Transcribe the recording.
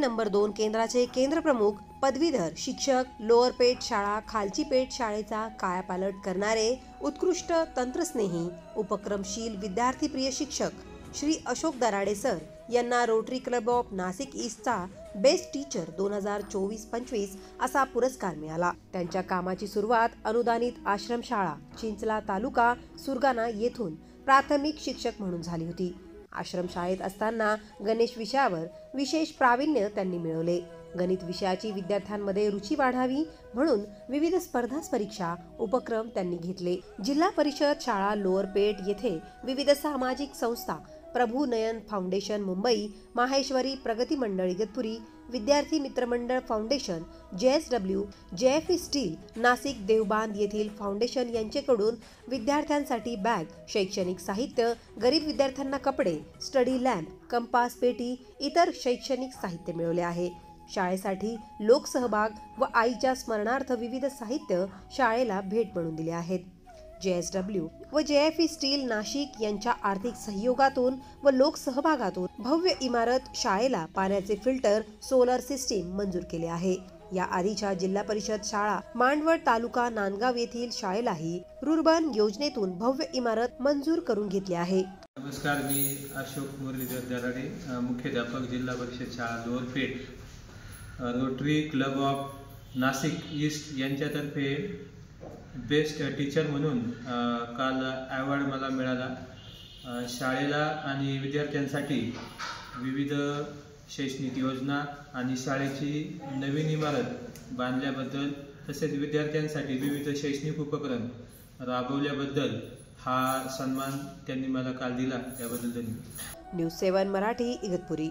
Number 2 केंद्राचे केंद्रप्रमुख पदवीधर शिक्षक, लोअर पेठ शाळा खालची पेठ शाळेचा कायापालट करणारे उत्कृष्ट तंत्रस्नेही उपक्रमशील विद्यार्थीप्रिय शिक्षक श्री अशोक दराडे सर यांना रोटरी क्लब ऑफ नाशिक ईस्टचा बेस्ट टीचर 2024-25 असा पुरस्कार मिळाला। त्यांच्या कामाची सुरुवात अनुदानित आश्रमशाळा चिंचला तालुका सुरगाणा येथून प्राथमिक शिक्षक म्हणून झाली होती। आश्रमशाळेत असताना गणेश विषयावर विशेष प्रावीण्य त्यांनी मिळवले। गणित विषयाची विद्यार्थ्यांमध्ये रुची वाढावी म्हणून विविध स्पर्धा परीक्षा उपक्रम त्यांनी घेतले। जिल्हा परिषद शाळा लोअर पेठ येथे विविध सामाजिक संस्था Prabhu Nayan foundation Mumbai, Maheshwari Pragati Mandal Igatpuri, Vidyarthi Mitramandal foundation JSW, JFE steel Nashik Devbandh येथील फाउंडेशन यांच्याकडून विद्यार्थ्यांसाठी बॅग, शैक्षणिक साहित्य, गरीब विद्यार्थ्यांना कपडे, स्टडी लॅम्प, कंपास पेटी इतर शैक्षणिक साहित्य मिळवले आहे। शाळेसाठी लोकसहभाग व आईच्या स्मरणार्थ विविध साहित्य शाळेला भेट म्हणून दिले आहेत। JSW व JFE स्टील नाशिक यांच्या आर्थिक सहयोगातून व लोकसहभागातून भव्य इमारत शाळेला पाण्याचे फिल्टर, सोलर सिस्टीम मंजूर केले आहे। या आधीच्या जिल्हा परिषद शाळा मांडवड तालुका नांदगाव येथील शाळेलाही रुर्बन योजनेतून भव्य इमारत मंजूर करून घेतली आहे। नमस्कार, मी अशोक मुरलीधर दराडे, मुख्याध्यापक जिल्हा परिषद शाळा lower Peth, rotary club of Nashik east यांच्यातर्फे बेस्ट टीचर म्हणून काल अवॉर्ड मला मिळाला। शाळेला आणि विद्यार्थ्यांसाठी विविध शैक्षणिक योजना आणि शाळेची नवीन इमारत बांधल्याबद्दल तसेच विद्यार्थ्यांसाठी विविध शैक्षणिक उपक्रम राबवल्याबद्दल हा सन्मान त्यांनी मला काल दिला, त्याबद्दल धन्यवाद। न्यूज 7 मराठी इगतपुरी।